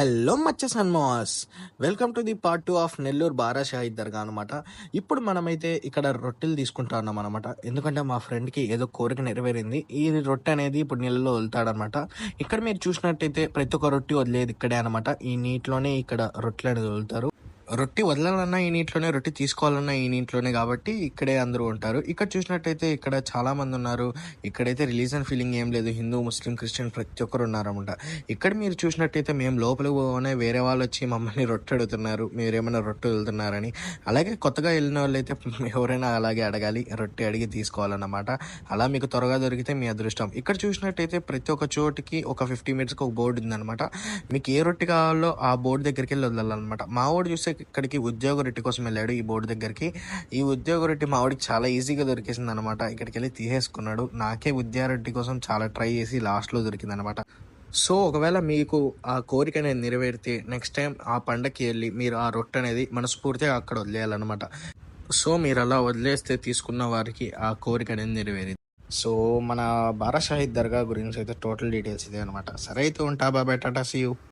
Hello మచ్చస్ and mass. Welcome to the part 2 of Nellore Bara Shahid Dargah అనమాట. ఇప్పుడు మనమైతే ఇక్కడ రొట్టెలు తీసుకుంటా ఉన్నాం అనమాట. ఎందుకంటే మా ఫ్రెండ్కి ఏదో కోరిక నెరవేరింది. ఈ రొట్టె అనేది ఇప్పుడు నీళ్ళలో వదులుతాడనమాట. ఇక్కడ మీరు చూసినట్టయితే ప్రతి ఒక్క రొట్టె వదిలేది ఇక్కడే అనమాట. ఈ నీటిలోనే ఇక్కడ రొట్టెలు అనేది వదులుతారు. రొట్టె వదలాలన్నా ఈ నీటిలోనే, రొట్టె తీసుకోవాలన్నా ఈ నీటిలోనే, కాబట్టి ఇక్కడే అందరూ ఉంటారు. ఇక్కడ చూసినట్టయితే ఇక్కడ చాలా మంది ఉన్నారు. ఇక్కడైతే రిలీజియన్ ఫీలింగ్ ఏం లేదు. హిందూ, ముస్లిం, క్రిస్టియన్ ప్రతి ఒక్కరు ఉన్నారన్నమాట. ఇక్కడ మీరు చూసినట్టయితే మేము లోపలికి పోగానే వేరే వాళ్ళు వచ్చి మమ్మల్ని రొట్టె అడుగుతున్నారు, మీరేమైనా రొట్టె వెళ్తున్నారని. అలాగే కొత్తగా వెళ్ళిన వాళ్ళు అయితే ఎవరైనా అలాగే అడగాలి, రొట్టె అడిగి తీసుకోవాలన్నమాట. అలా మీకు త్వరగా దొరికితే మీ అదృష్టం. ఇక్కడ చూసినట్టయితే ప్రతి ఒక్క చోటికి ఒక 50 మీటర్స్కి ఒక బోర్డు ఉందన్నమాట. మీకు ఏ రొట్టె కావాలో ఆ బోర్డు దగ్గరికి వెళ్ళి వదలాలన్నమాట. మా వాడు చూస్తే ఇక్కడికి ఉద్యోగ రొట్టె కోసం వెళ్ళాడు ఈ బోర్డు దగ్గరికి. ఈ ఉద్యోగ రొట్టె మా వాడికి చాలా ఈజీగా దొరికేసింది అనమాట. ఇక్కడికి వెళ్ళి తీసేసుకున్నాడు. నాకే ఉద్యోగ రొట్టె కోసం చాలా ట్రై చేసి లాస్ట్లో దొరికింది అనమాట. సో ఒకవేళ మీకు ఆ కోరిక అనేది నెరవేరితే నెక్స్ట్ టైం ఆ పండగకి వెళ్ళి మీరు ఆ రొట్టె అనేది మనస్ఫూర్తిగా అక్కడ వదిలేయాలన్నమాట. సో మీరు అలా వదిలేస్తే తీసుకున్న వారికి ఆ కోరిక అనేది నెరవేరింది. సో మన బారా షాహిద్ దర్గా గురించి అయితే టోటల్ డీటెయిల్స్ ఇదే అనమాట. సరే అయితే ఉంటా, బాబాయ్, టాటా, సీ యూ.